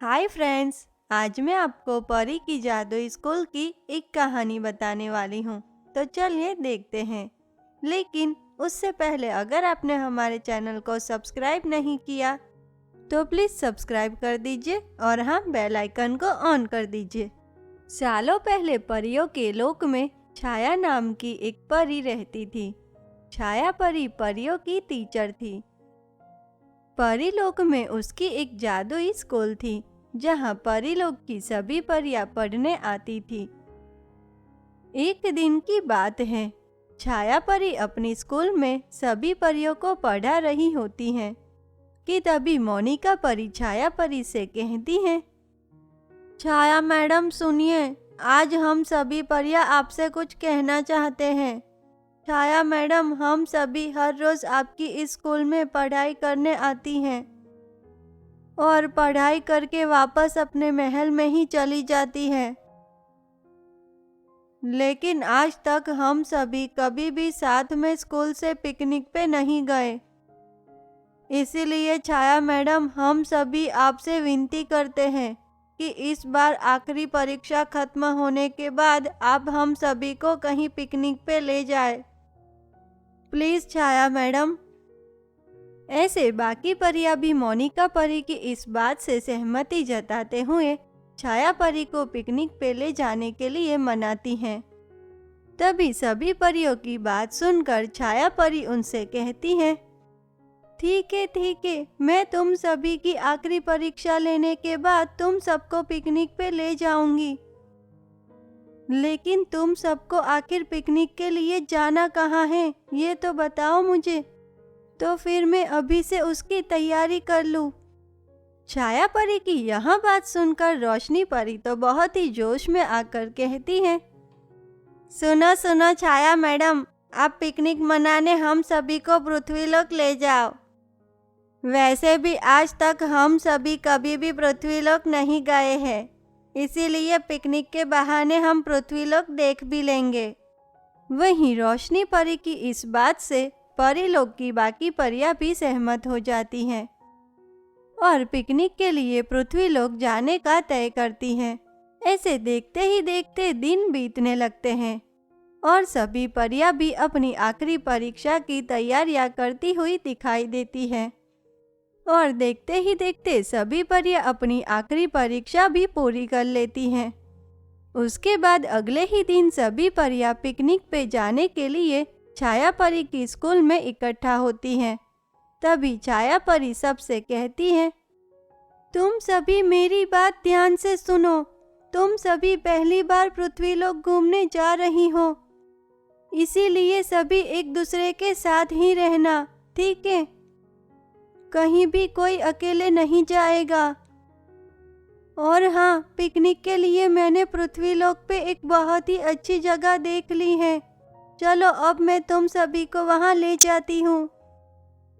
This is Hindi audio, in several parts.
Hi friends. आज मैं आपको परी की जादुई स्कूल की एक कहानी बताने वाली हूँ। तो चलिए देखते हैं। लेकिन उससे पहले अगर आपने हमारे चैनल को सब्सक्राइब नहीं किया तो प्लीज़ सब्सक्राइब कर दीजिए और हाँ, बेल आइकन को ऑन कर दीजिए। सालों पहले परियों के लोक में छाया नाम की एक परी रहती थी। छाया परी परियों की टीचर थी। परी लोक में उसकी एक जादुई स्कूल थी जहाँ परी लोग की सभी परियां पढ़ने आती थी। एक दिन की बात है, छाया परी अपनी स्कूल में सभी परियों को पढ़ा रही होती हैं कि तभी मोनिका परी छाया परी से कहती है, छाया मैडम सुनिए, आज हम सभी परियां आपसे कुछ कहना चाहते हैं। छाया मैडम, हम सभी हर रोज आपकी इस स्कूल में पढ़ाई करने आती हैं और पढ़ाई करके वापस अपने महल में ही चली जाती है। लेकिन आज तक हम सभी कभी भी साथ में स्कूल से पिकनिक पे नहीं गए। इसीलिए छाया मैडम, हम सभी आपसे विनती करते हैं कि इस बार आखिरी परीक्षा खत्म होने के बाद आप हम सभी को कहीं पिकनिक पे ले जाए। Please Chhaya madam. ऐसे बाकी परियां भी मोनिका परी की इस बात से सहमति जताते हुए छाया परी को पिकनिक पे ले जाने के लिए मनाती हैं। तभी सभी परियों की बात सुनकर छाया परी उनसे कहती है, ठीक है, मैं तुम सभी की आखिरी परीक्षा लेने के बाद तुम सबको पिकनिक पे ले जाऊंगी। लेकिन तुम सबको आखिर पिकनिक के लिए जाना कहाँ है, ये तो बताओ मुझे, तो फिर मैं अभी से उसकी तैयारी कर लूँ। छाया परी की यह बात सुनकर रोशनी परी तो बहुत ही जोश में आकर कहती है, सुनो सुनो छाया मैडम, आप पिकनिक मनाने हम सभी को पृथ्वीलोक ले जाओ। वैसे भी आज तक हम सभी कभी भी पृथ्वीलोक नहीं गए हैं, इसीलिए पिकनिक के बहाने हम पृथ्वीलोक देख भी लेंगे। वहीं रोशनी परी की इस बात से परी लोग की बाकी परियां भी सहमत हो जाती हैं और पिकनिक के लिए पृथ्वीलोक जाने का तय करती हैं। ऐसे देखते ही देखते दिन बीतने लगते हैं और सभी परियां भी अपनी आखिरी परीक्षा की तैयारियां करती हुई दिखाई देती हैं। और देखते ही देखते सभी परियां अपनी आखिरी परीक्षा भी पूरी कर लेती हैं। उसके बाद अगले ही दिन सभी परियां पिकनिक पे जाने के लिए छाया परी की स्कूल में इकट्ठा होती हैं। तभी छाया परी सबसे कहती है, तुम सभी मेरी बात ध्यान से सुनो। तुम सभी पहली बार पृथ्वीलोक घूमने जा रही हो, इसीलिए सभी एक दूसरे के साथ ही रहना, ठीक है? कहीं भी कोई अकेले नहीं जाएगा। और हाँ, पिकनिक के लिए मैंने पृथ्वीलोक पे एक बहुत ही अच्छी जगह देख ली है। चलो अब मैं तुम सभी को वहाँ ले जाती हूँ।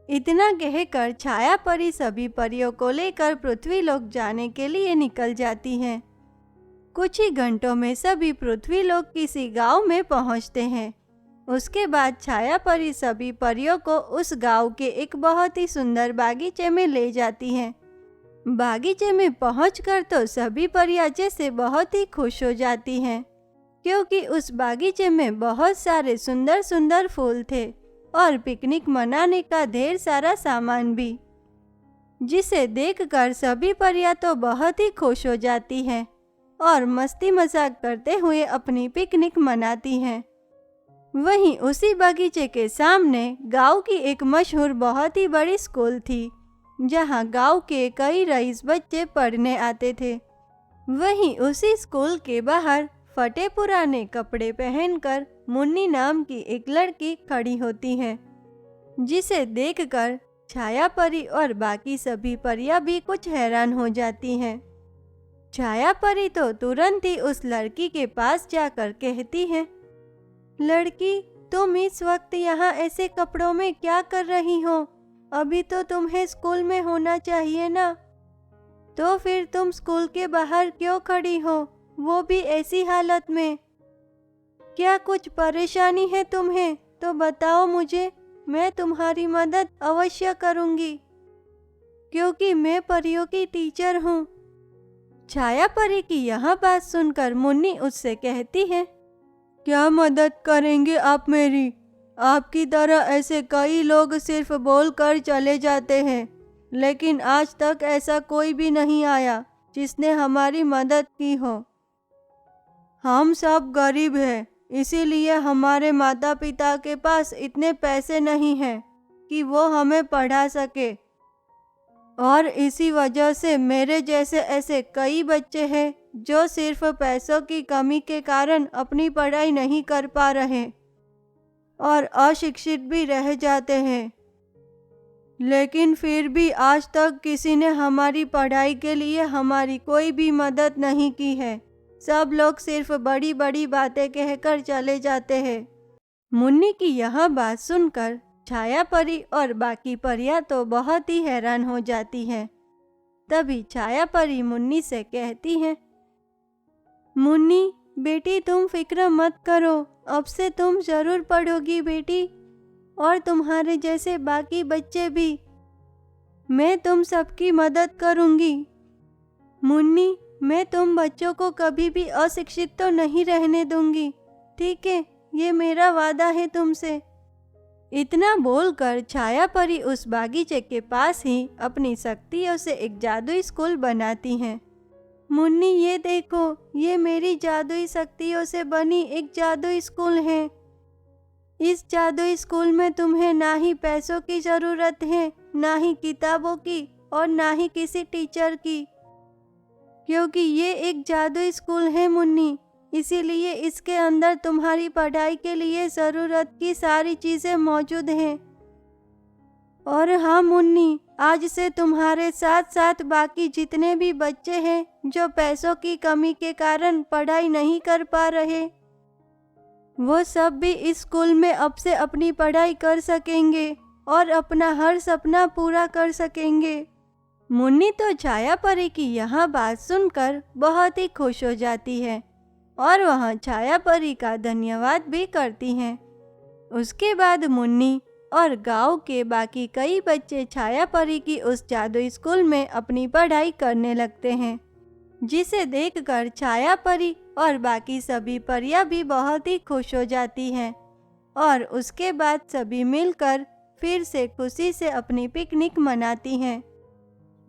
इतना कहकर छाया परी सभी परियों को लेकर पृथ्वीलोक जाने के लिए निकल जाती हैं। कुछ ही घंटों में सभी पृथ्वीलोक किसी गांव में पहुँचते हैं। उसके बाद छाया परी सभी परियों को उस गांव के एक बहुत ही सुंदर बागीचे में ले जाती हैं। बागीचे में पहुंचकर तो सभी परियां जैसे बहुत ही खुश हो जाती हैं, क्योंकि उस बागीचे में बहुत सारे सुंदर सुंदर फूल थे और पिकनिक मनाने का ढेर सारा सामान भी, जिसे देखकर सभी परियां तो बहुत ही खुश हो जाती हैं और मस्ती मजाक करते हुए अपनी पिकनिक मनाती हैं। वहीं उसी बगीचे के सामने गांव की एक मशहूर बहुत ही बड़ी स्कूल थी, जहां गांव के कई रईस बच्चे पढ़ने आते थे। वहीं उसी स्कूल के बाहर फटे पुराने कपड़े पहनकर मुन्नी नाम की एक लड़की खड़ी होती है, जिसे देखकर छाया परी और बाकी सभी परियां भी कुछ हैरान हो जाती हैं। छाया परी तो तुरंत ही उस लड़की के पास जाकर कहती है, लड़की, तुम इस वक्त यहाँ ऐसे कपड़ों में क्या कर रही हो? अभी तो तुम्हें स्कूल में होना चाहिए ना, तो फिर तुम स्कूल के बाहर क्यों खड़ी हो, वो भी ऐसी हालत में? क्या कुछ परेशानी है तुम्हें? तो बताओ मुझे, मैं तुम्हारी मदद अवश्य करूँगी, क्योंकि मैं परियों की टीचर हूँ छाया परी की यह बात सुनकर मुन्नी उससे कहती है, क्या मदद करेंगे आप मेरी? आपकी तरह ऐसे कई लोग सिर्फ बोलकर चले जाते हैं, लेकिन आज तक ऐसा कोई भी नहीं आया जिसने हमारी मदद की हो। हम सब गरीब हैं, इसीलिए हमारे माता पिता के पास इतने पैसे नहीं हैं कि वो हमें पढ़ा सके, और इसी वजह से मेरे जैसे ऐसे कई बच्चे हैं जो सिर्फ पैसों की कमी के कारण अपनी पढ़ाई नहीं कर पा रहे और अशिक्षित भी रह जाते हैं। लेकिन फिर भी आज तक किसी ने हमारी पढ़ाई के लिए हमारी कोई भी मदद नहीं की है। सब लोग सिर्फ बड़ी बड़ी बातें कहकर चले जाते हैं। मुन्नी की यह बात सुनकर छाया परी और बाकी परियां तो बहुत ही हैरान हो जाती हैं। तभी छाया परी मुन्नी से कहती है, मुन्नी बेटी तुम फिक्र मत करो, अब से तुम जरूर पढ़ोगी बेटी, और तुम्हारे जैसे बाकी बच्चे भी। मैं तुम सबकी मदद करूंगी। मुन्नी मैं तुम बच्चों को कभी भी अशिक्षित तो नहीं रहने दूंगी, ठीक है? ये मेरा वादा है तुमसे। इतना बोलकर छाया परी उस बागीचे के पास ही अपनी शक्तियों से एक जादुई स्कूल बनाती हैं। मुन्नी ये देखो, ये मेरी जादुई शक्तियों से बनी एक जादुई स्कूल है। इस जादुई स्कूल में तुम्हें ना ही पैसों की ज़रूरत है, ना ही किताबों की, और ना ही किसी टीचर की, क्योंकि ये एक जादुई स्कूल है मुन्नी। इसीलिए इसके अंदर तुम्हारी पढ़ाई के लिए ज़रूरत की सारी चीज़ें मौजूद हैं। और हाँ मुन्नी, आज से तुम्हारे साथ साथ बाकी जितने भी बच्चे हैं जो पैसों की कमी के कारण पढ़ाई नहीं कर पा रहे, वो सब भी इस स्कूल में अब से अपनी पढ़ाई कर सकेंगे और अपना हर सपना पूरा कर सकेंगे। मुन्नी तो छाया परी की यह बात सुनकर बहुत ही खुश हो जाती है और वह छाया परी का धन्यवाद भी करती हैं। उसके बाद मुन्नी और गांव के बाकी कई बच्चे छाया परी की उस जादुई स्कूल में अपनी पढ़ाई करने लगते हैं, जिसे देखकर छाया परी और बाकी सभी परियां भी बहुत ही खुश हो जाती हैं। और उसके बाद सभी मिलकर फिर से खुशी से अपनी पिकनिक मनाती हैं।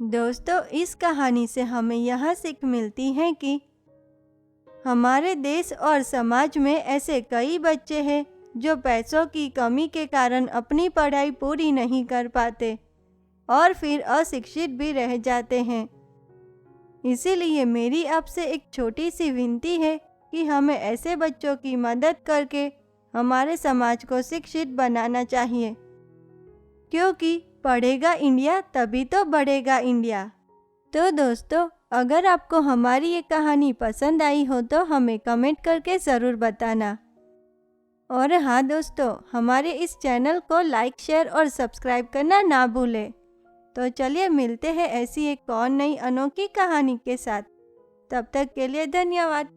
दोस्तों, इस कहानी से हमें यह सीख मिलती है कि हमारे देश और समाज में ऐसे कई बच्चे हैं जो पैसों की कमी के कारण अपनी पढ़ाई पूरी नहीं कर पाते और फिर अशिक्षित भी रह जाते हैं। इसीलिए मेरी आपसे एक छोटी सी विनती है कि हमें ऐसे बच्चों की मदद करके हमारे समाज को शिक्षित बनाना चाहिए, क्योंकि पढ़ेगा इंडिया तभी तो बढ़ेगा इंडिया। तो दोस्तों, अगर आपको हमारी ये कहानी पसंद आई हो तो हमें कमेंट करके ज़रूर बताना। और हाँ दोस्तों, हमारे इस चैनल को लाइक, शेयर और सब्सक्राइब करना ना भूलें। तो चलिए मिलते हैं ऐसी एक और नई अनोखी कहानी के साथ। तब तक के लिए धन्यवाद।